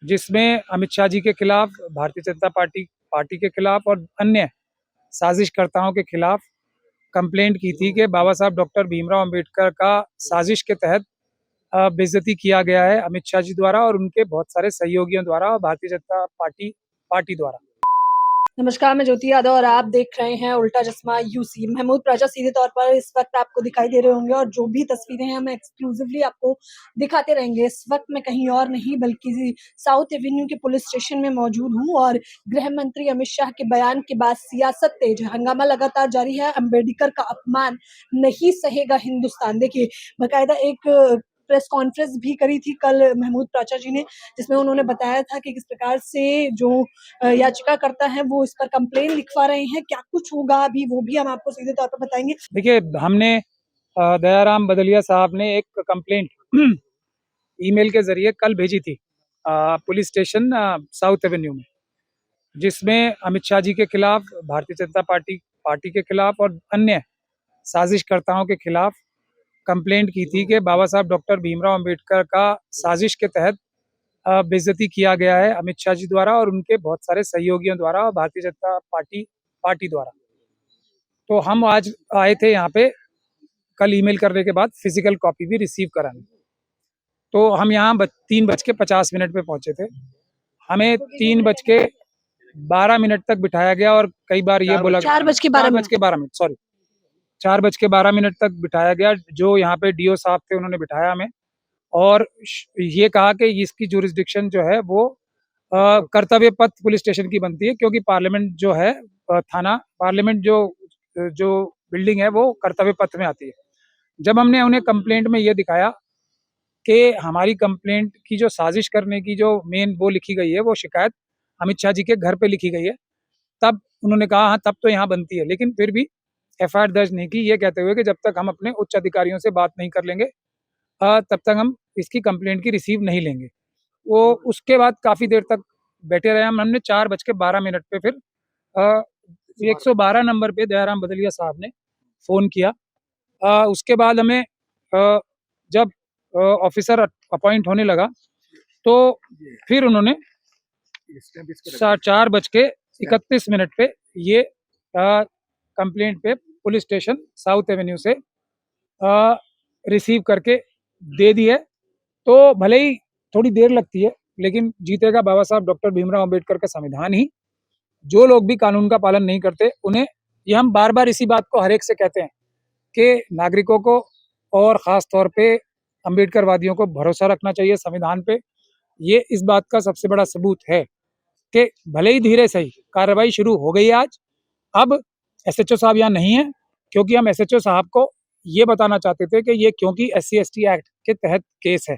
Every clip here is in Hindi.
जिसमें अमित शाह जी के खिलाफ, भारतीय जनता पार्टी पार्टी के खिलाफ और अन्य साजिशकर्ताओं के खिलाफ कंप्लेंट की थी कि बाबा साहब डॉक्टर भीमराव अंबेडकर का साजिश के तहत बेइज्जती किया गया है अमित शाह जी द्वारा और उनके बहुत सारे सहयोगियों द्वारा और भारतीय जनता पार्टी पार्टी द्वारा। नमस्कार, मैं ज्योति यादव और आप देख रहे हैं उल्टा चश्मा यूसी। महमूद राजा सीधे तौर पर इस वक्त आपको दिखाई दे रहे होंगे और जो भी तस्वीरें हैं हम एक्सक्लूसिवली आपको दिखाते रहेंगे। इस वक्त मैं कहीं और नहीं बल्कि साउथ एवेन्यू के पुलिस स्टेशन में मौजूद हूं और गृह मंत्री अमित शाह के बयान के बाद सियासत तेज, हंगामा लगातार जारी है। अम्बेडकर का अपमान नहीं सहेगा हिंदुस्तान। देखिए, बाकायदा एक प्रेस कॉन्फ्रेंस भी करी थी कल महमूद प्राचा जी ने, जिसमें उन्होंने बताया था कि किस प्रकार से जो याचिका करता है वो इस पर कंप्लेन लिखवा रहे हैं। क्या कुछ होगा अभी वो भी हम आपको सीधे तौर पर बताएंगे। देखिए, हमने दयाराम बदलिया साहब ने एक कंप्लेंट ईमेल के जरिए कल भेजी थी पुलिस स्टेशन साउथ एवेन्यू में, जिसमें अमित शाह जी के खिलाफ, भारतीय जनता पार्टी पार्टी के खिलाफ और अन्य साजिशकर्ताओं के खिलाफ कंप्लेंट की थी कि बाबा साहब डॉक्टर भीमराव अंबेडकर का साजिश के तहत बेइज्जती किया गया है अमित शाह जी द्वारा और उनके बहुत सारे सहयोगियों द्वारा और भारतीय जनता पार्टी पार्टी द्वारा। तो हम आज आए थे यहाँ पे कल ईमेल करने के बाद फिजिकल कॉपी भी रिसीव कराने। तो हम यहाँ 3:50 पे पहुंचे थे। हमें 3:12 तक बिठाया गया और कई बार ये बोला 4:12 सॉरी 4:12 तक बिठाया गया। जो यहाँ पे डीओ साहब थे उन्होंने बिठाया हमें और ये कहा कि इसकी जुरिस्डिक्शन जो है वो कर्तव्य पथ पुलिस स्टेशन की बनती है, क्योंकि पार्लियामेंट जो है थाना पार्लियामेंट जो बिल्डिंग है वो कर्तव्य पथ में आती है। जब हमने उन्हें कंप्लेंट में ये दिखाया कि हमारी कंप्लेंट की जो साजिश करने की जो मेन वो लिखी गई है, वो शिकायत अमित शाह जी के घर पे लिखी गई है, तब उन्होंने कहा हाँ तब तो यहाँ बनती है, लेकिन फिर भी एफआईआर दर्ज नहीं की, ये कहते हुए कि जब तक हम अपने उच्च अधिकारियों से बात नहीं कर लेंगे तब तक हम इसकी कंप्लेंट की रिसीव नहीं लेंगे। वो उसके बाद काफ़ी देर तक बैठे रहे। हमने 4:12 पे फिर 112 नंबर पे दयाराम बदलिया साहब ने फ़ोन किया। उसके बाद हमें जब ऑफिसर अपॉइंट होने लगा तो फिर उन्होंने 4:31 पे ये कंप्लेंट पे पुलिस स्टेशन साउथ एवेन्यू से रिसीव करके दे दी है। तो भले ही थोड़ी देर लगती है, लेकिन जीतेगा बाबा साहब डॉक्टर भीमराव अंबेडकर का संविधान ही। जो लोग भी कानून का पालन नहीं करते उन्हें, ये हम बार बार इसी बात को हर एक से कहते हैं कि नागरिकों को और ख़ास तौर पे अम्बेडकरवादियों को भरोसा रखना चाहिए संविधान पे। ये इस बात का सबसे बड़ा सबूत है कि भले ही धीरे सही कार्रवाई शुरू हो गई आज। अब एसएचओ साहब यहाँ नहीं है, क्योंकि हम एसएचओ साहब को ये बताना चाहते थे कि ये क्योंकि SC/ST एक्ट के तहत केस है,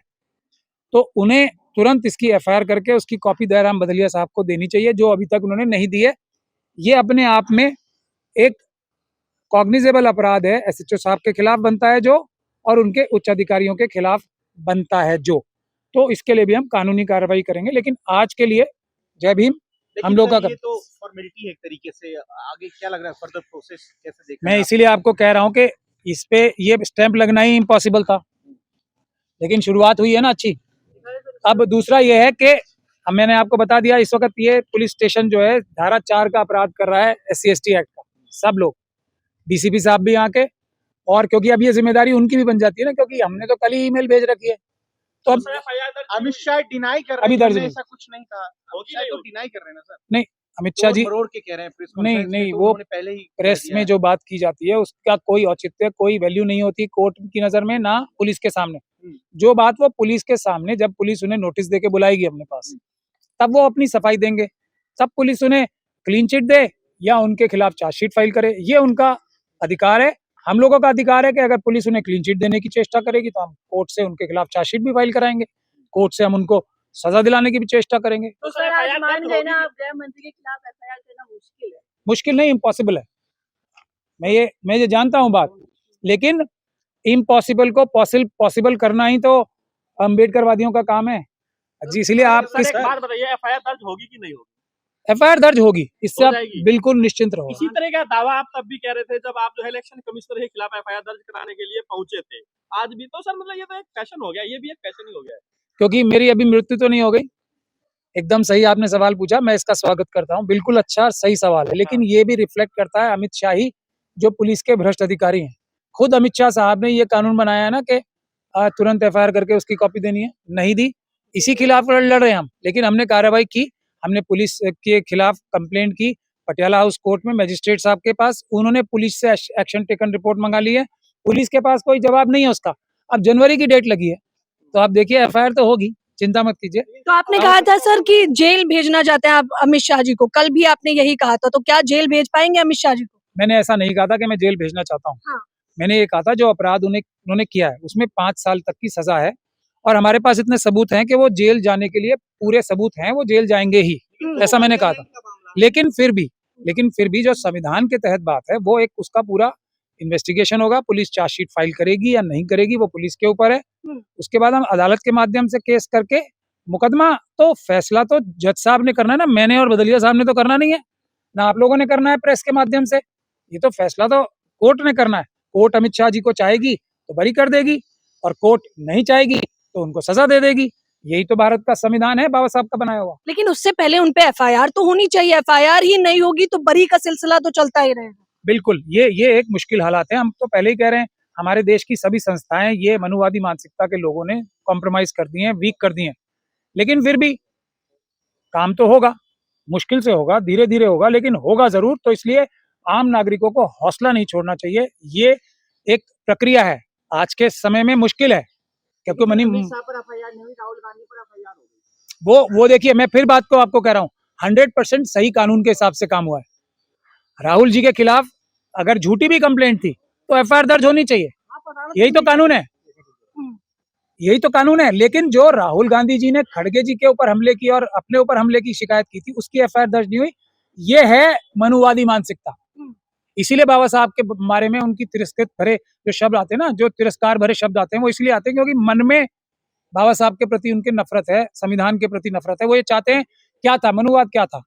तो उन्हें तुरंत इसकी एफआईआर करके उसकी कॉपी दयाराम बदलिया साहब को देनी चाहिए, जो अभी तक उन्होंने नहीं दी है। ये अपने आप में एक कॉग्निजेबल अपराध है, एसएचओ साहब के खिलाफ बनता है जो, और उनके उच्च अधिकारियों के खिलाफ बनता है जो। तो इसके लिए भी हम कानूनी कार्रवाई करेंगे, लेकिन आज के लिए जय भीम। हम लोग का ये तो फॉर्मेलिटी है एक तरीके से, आगे क्या लग रहा है फर्दर प्रोसेस कैसे देख मैं इसीलिए आपको कह रहा हूँ कि इस पे ये स्टैंप लगना ही इम्पॉसिबल था, लेकिन शुरुआत हुई है ना अच्छी। अब दूसरा ये है कि मैंने आपको बता दिया, इस वक्त ये पुलिस स्टेशन जो है धारा 4 का अपराध कर रहा है, SC/ST एक्ट का। सब लोग, डीसीपी साहब भी यहाँ के, और क्योंकि अब ये जिम्मेदारी उनकी भी बन जाती है ना, क्योंकि हमने तो कल ही ईमेल भेज रखी है। तो अब अमित शाह डिनाई कर रहे हैं, अभी दर्ज नहीं, ऐसा कुछ नहीं था, तो डिनाई कर रहे हैं ना सर। नहीं, अमित शाह जी मरोड़ के कह रहे हैं प्रेस नहीं कॉन्फ्रेंस में, नहीं तो वो उन्होंने पहले ही प्रेस में जो बात की जाती है उसका कोई औचित्य, कोई वैल्यू नहीं होती कोर्ट की नजर में, ना पुलिस के सामने। जो बात वो पुलिस के सामने, जब पुलिस उन्हें नोटिस देके बुलाएगी अपने पास, तब वो अपनी सफाई देंगे। तब पुलिस उन्हें क्लीन चिट दे या उनके खिलाफ चार्जशीट फाइल करे, ये उनका अधिकार है। हम लोगों का अधिकार है कि अगर पुलिस उन्हें क्लीन चिट देने की चेष्टा करेगी तो हम कोर्ट से उनके खिलाफ चार्जशीट भी फाइल कराएंगे, कोर्ट से हम उनको सजा दिलाने की भी चेष्टा करेंगे। तो सर आज मान गए ना, गृह मंत्री के खिलाफ एफआईआर करना मुश्किल है। मुश्किल नहीं, इम्पॉसिबल है। मैं ये जानता हूँ बात, लेकिन इम्पॉसिबल को पॉसिबल करना ही तो अम्बेडकरवादियों का काम है जी। इसलिए आप एक बात बताइए, एफआईआर दर्ज होगी कि नहीं होगी? एफआईआर दर्ज होगी, इससे आप बिल्कुल निश्चिंत रहो। इसी तरह का दावा आप तब भी कह रहे थे जब आप जो है इलेक्शन कमिश्नर के खिलाफ एफआईआर दर्ज कराने के लिए पहुंचे थे। आज भी तो सर मतलब ये तो एक फैशन हो गया, ये भी एक फैशन ही हो गया है। क्योंकि मेरी अभी मृत्यु तो नहीं हो गई, एकदम सही आपने सवाल पूछा, मैं इसका स्वागत करता हूँ। बिल्कुल अच्छा और सही सवाल है, लेकिन ये भी रिफ्लेक्ट करता है अमित शाह ही, जो पुलिस के भ्रष्ट अधिकारी हैं। खुद अमित शाह साहब ने ये कानून बनाया है ना कि तुरंत एफआईआर करके उसकी कॉपी देनी है, नहीं दी। इसी खिलाफ लड़ रहे हैं हम, लेकिन हमने कार्रवाई की, हमने पुलिस के खिलाफ कंप्लेंट की पटियाला हाउस कोर्ट में मजिस्ट्रेट साहब के पास। उन्होंने पुलिस से एक्शन टेकन रिपोर्ट मंगा ली है, पुलिस के पास कोई जवाब नहीं है उसका। अब जनवरी की डेट लगी है, तो आप देखिए एफआईआर तो होगी, चिंता मत कीजिए। तो आपने कहा था सर कि जेल भेजना चाहते हैं आप अमित शाह जी को, कल भी आपने यही कहा था, तो क्या जेल भेज पाएंगे अमित शाह जी को? मैंने ऐसा नहीं कहा था कि मैं जेल भेजना चाहता हूँ। हाँ। मैंने ये कहा था जो अपराध उन्होंने किया है उसमें 5 साल तक की सजा है, और हमारे पास इतने सबूत हैं कि वो जेल जाने के लिए पूरे सबूत हैं, वो जेल जाएंगे ही, ऐसा मैंने कहा था। लेकिन फिर भी जो संविधान के तहत बात है, वो एक उसका पूरा इन्वेस्टिगेशन होगा, पुलिस चार्जशीट फाइल करेगी या नहीं करेगी वो पुलिस के ऊपर है। उसके बाद हम अदालत के माध्यम से केस करके मुकदमा, तो फैसला तो जज साहब ने करना है ना, मैंने और बदलिया साहब ने तो करना नहीं है, ना आप लोगों ने करना है प्रेस के माध्यम से। ये तो फैसला तो कोर्ट ने करना है। कोर्ट अमित शाह जी को चाहेगी तो बरी कर देगी, और कोर्ट नहीं चाहेगी तो उनको सजा दे देगी। यही तो भारत का संविधान है, बाबा साहब का बनाया हुआ। लेकिन उससे पहले उन पे एफआईआर तो होनी चाहिए, एफआईआर ही नहीं होगी तो बरी का सिलसिला तो चलता ही रहेगा। बिल्कुल, ये एक मुश्किल हालात है। हम तो पहले ही कह रहे हैं, हमारे देश की सभी संस्थाएं ये मनुवादी मानसिकता के लोगों ने कॉम्प्रोमाइज कर दी हैं, वीक कर दी हैं। लेकिन फिर भी काम तो होगा, मुश्किल से होगा, धीरे धीरे होगा, लेकिन होगा जरूर। तो इसलिए आम नागरिकों को हौसला नहीं छोड़ना चाहिए। ये एक प्रक्रिया है, आज के समय में मुश्किल है, क्योंकि वो देखिए, मैं फिर बात को आपको कह रहा हूँ, 100% सही कानून के हिसाब से काम हुआ है। राहुल जी के खिलाफ अगर झूठी भी कंप्लेंट थी तो एफआईआर दर्ज होनी चाहिए, यही तो कानून है, यही तो कानून है। लेकिन जो राहुल गांधी जी ने खड़गे जी के ऊपर हमले की और अपने ऊपर हमले की शिकायत की थी, उसकी एफआईआर दर्ज नहीं हुई। ये है मनुवादी मानसिकता। इसीलिए बाबा साहब के बारे में उनकी तिरस्कृत भरे जो शब्द आते हैं ना, जो तिरस्कार भरे शब्द आते हैं, वो इसलिए आते हैं क्योंकि मन में बाबा साहब के प्रति उनके नफरत है, संविधान के प्रति नफरत है। वो ये चाहते हैं, क्या था मनुवाद, क्या था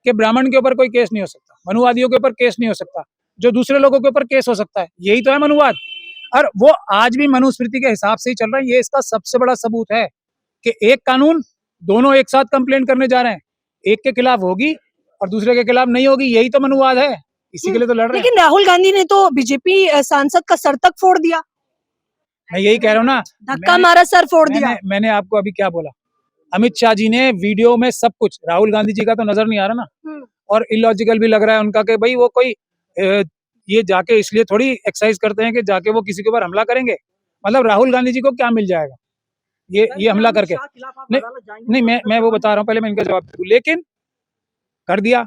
कि ब्राह्मण के ऊपर कोई केस नहीं हो सकता, मनुवादियों के ऊपर केस नहीं हो सकता, जो दूसरे लोगों के ऊपर केस हो सकता है, यही तो है मनुवाद। और वो आज भी मनुस्मृति के हिसाब से ही चल रहा है। ये इसका सबसे बड़ा सबूत है कि एक कानून दोनों एक साथ कंप्लेंट करने जा रहे हैं, एक के खिलाफ होगी और दूसरे के खिलाफ नहीं होगी, यही तो मनुवाद है, इसी के लिए तो लड़ रहे हैं। लेकिन राहुल गांधी ने तो बीजेपी सांसद का सर तक फोड़ दिया, मैं यही कह रहा हूँ ना, धक्का मारा, सर फोड़ दिया। मैंने आपको अभी क्या बोला, अमित शाह जी ने वीडियो में सब कुछ, राहुल गांधी जी का तो नजर नहीं आ रहा ना, और इलॉजिकल भी लग रहा है उनका कि भाई वो कोई ये जाके इसलिए थोड़ी एक्सरसाइज करते हैं कि जाके वो किसी के ऊपर हमला करेंगे। मतलब राहुल गांधी जी को क्या मिल जाएगा ये हमला करके? नहीं, मैं वो बता रहा हूँ, पहले मैं इनका जवाब दूं। लेकिन कर दिया,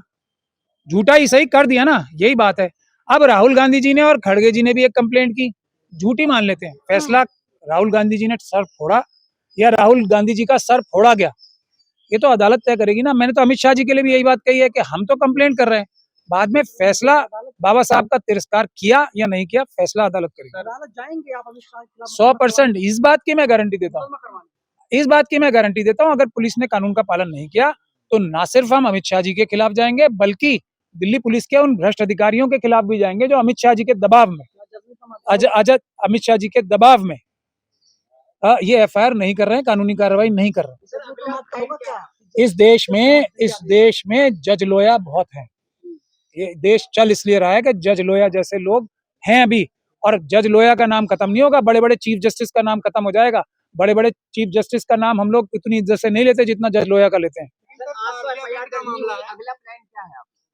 झूठा ही सही कर दिया ना, यही बात है। अब राहुल गांधी जी ने और खड़गे जी ने भी एक कंप्लेंट की, झूठी मान लेते हैं, फैसला राहुल गांधी जी ने सर फोड़ा या राहुल गांधी जी का सर फोड़ा गया, ये तो अदालत तय करेगी ना। मैंने तो अमित शाह जी के लिए भी यही बात कही है कि हम तो कंप्लेंट कर रहे हैं, बाद में फैसला बाबा साहब का तिरस्कार किया या नहीं किया, फैसला अदालत करेगी। अदालत जाएंगे आप अमित शाह के खिलाफ? 100% इस बात की मैं गारंटी देता हूँ, इस बात की मैं गारंटी देता हूँ। अगर पुलिस ने कानून का पालन नहीं किया तो ना सिर्फ हम अमित शाह जी के खिलाफ जाएंगे, बल्कि दिल्ली पुलिस के उन भ्रष्ट अधिकारियों के खिलाफ भी जाएंगे जो अमित शाह जी के दबाव में, अमित शाह जी के दबाव में ये एफआईआर नहीं कर रहे हैं, कानूनी कार्रवाई नहीं कर रहे हैं। इस देश में जज लोया बहुत हैं। ये देश चल इसलिए रहा है कि जज लोया जैसे लोग हैं अभी, और जज लोया का नाम खत्म नहीं होगा, बड़े बड़े चीफ जस्टिस का नाम खत्म हो जाएगा। बड़े बड़े चीफ जस्टिस का नाम हम लोग इतनी इज्जत से नहीं लेते जितना जज लोया का लेते हैं।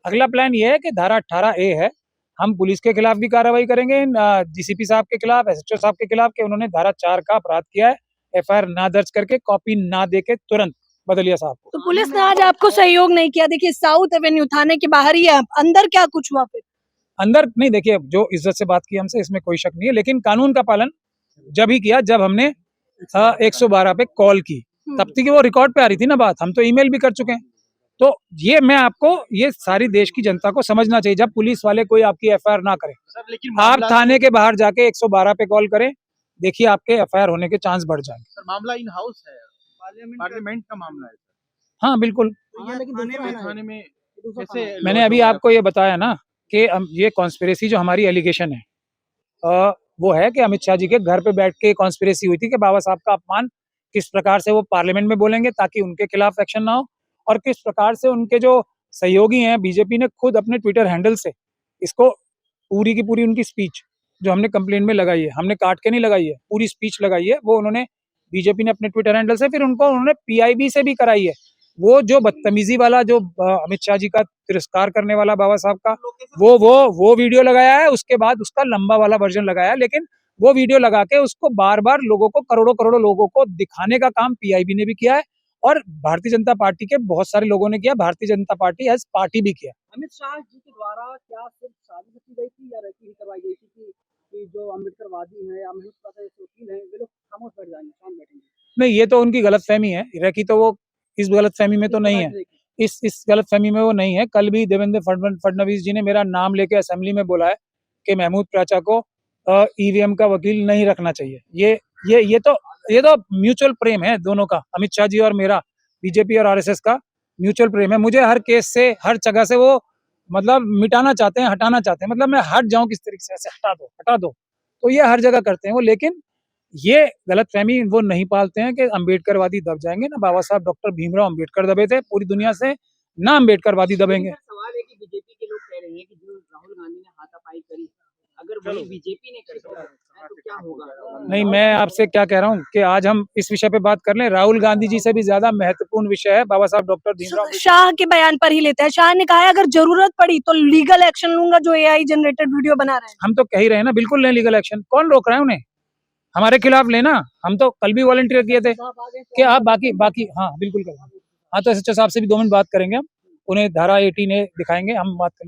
अगला प्लान ये है कि धारा 18A है, हम पुलिस के खिलाफ भी कार्रवाई करेंगे, डीसीपी साहब के खिलाफ, एसएचओ साहब के खिलाफ, कि उन्होंने धारा 4 का अपराध किया है, एफआईआर ना दर्ज करके कॉपी ना देके तुरंत बदलिया साहब को। तो पुलिस ने आज आपको सहयोग नहीं किया, देखिए साउथ एवेन्यू थाने के बाहर ही है, अंदर क्या कुछ हुआ फिर? अंदर नहीं, देखिए जो इज्जत से बात की हमसे, इसमें कोई शक नहीं है, लेकिन कानून का पालन जब ही किया जब हमने 112 पे कॉल की, तब तक वो रिकॉर्ड पे आ रही थी ना बात, हम तो ईमेल भी कर चुके हैं। तो ये मैं आपको, ये सारी देश की जनता को समझना चाहिए, जब पुलिस वाले कोई आपकी एफआईआर ना करें, लेकिन आप थाने के बाहर जाके 112 पे कॉल करें, देखिए आपके एफआईआर होने के चांस बढ़ जाएंगे। सर मामला इन हाउस है, पार्लियामेंट का मामला है। हाँ बिल्कुल, थाने में कैसे? मैंने अभी आपको ये बताया ना कि ये कॉन्स्पिरेसी जो हमारी एलिगेशन है, वो है कि अमित शाह जी के घर पे बैठ के कॉन्स्पिरेसी हुई थी कि बाबा साहब का अपमान किस प्रकार से वो पार्लियामेंट में बोलेंगे ताकि उनके खिलाफ एक्शन ना हो, और किस प्रकार से उनके जो सहयोगी हैं, बीजेपी ने खुद अपने ट्विटर हैंडल से इसको पूरी की पूरी उनकी स्पीच जो हमने कंप्लेंट में लगाई है, हमने काट के नहीं लगाई है, पूरी स्पीच लगाई है, वो उन्होंने बीजेपी ने अपने ट्विटर हैंडल से, फिर उनको उन्होंने पीआईबी से भी कराई है। वो जो बदतमीजी वाला जो अमित शाह जी का तिरस्कार करने वाला बाबा साहब का वो वीडियो लगाया है, उसके बाद उसका लंबा वाला वर्जन लगाया है, लेकिन वो वीडियो लगा के उसको बार बार लोगों को, करोड़ों करोड़ों लोगों को दिखाने का काम पीआईबी ने भी किया है और भारतीय जनता पार्टी के बहुत सारे लोगों ने किया, Bharatiya Janata party as party भी किया। अमित शाह जी के द्वारा क्या सिर्फ साजिश की गई थी या रैकी ही करवाई गई थी कि जो अम्बेडकरवादी हैं या महमूद प्रजा जैसे वकील हैं वे लोग खामोश बैठ जाएंगे, शांत बैठेंगे? नहीं, ये तो उनकी गलतफहमी है। रैकी तो वो इस गलतफहमी में तो नहीं है, इस गलतफहमी में वो नहीं है। कल भी देवेंद्र फडणवीस जी ने मेरा नाम लेके असेंबली में बोला है कि महमूद प्राचा को ईवीएम का वकील नहीं रखना चाहिए। ये तो म्यूचुअल प्रेम है दोनों का, अमित शाह जी और मेरा, बीजेपी और आरएसएस का म्यूचुअल प्रेम है। मुझे हर केस से, हर जगह से वो मतलब मिटाना चाहते हैं, हटाना चाहते हैं, मतलब मैं हट जाऊं किस तरीके से, ऐसे हटा दो, तो ये हर जगह करते हैं वो। लेकिन ये गलतफहमी वो नहीं पालते हैं कि अम्बेडकरवादी दब जाएंगे। ना बाबा साहब डॉक्टर भीमराव अम्बेडकर दबे थे पूरी दुनिया से, ना अम्बेडकरवादी दबेंगे। सवाल है कि बीजेपी के लोग कह रहे हैं कि जो राहुल गांधी ने हाथापाई करी, अगर वही बीजेपी ने कर दिया तो क्या होगा? नहीं, मैं आपसे क्या कह रहा हूँ कि आज हम इस विषय पे बात कर लें। राहुल गांधी जी से भी ज्यादा महत्वपूर्ण विषय है बाबा साहब डॉक्टर भीमराव। शाह के बयान पर ही लेते हैं। शाह ने कहा है अगर जरूरत पड़ी तो लीगल एक्शन लूंगा जो एआई जनरेटेड वीडियो बना रहे हैं। हम तो कह ही रहे हैं ना, बिल्कुल लें लीगल एक्शन। कौन रोक रहा है उन्हें? हमारे खिलाफ लेना। हम तो कल भी वॉलंटियर किए थे कि आप बाकी हाँ बिल्कुल करेंगे। हाँ, तो एसएचओ साहब से भी 2 मिनट बात करेंगे हम, उन्हें धारा 18A दिखाएंगे, हम बात करें।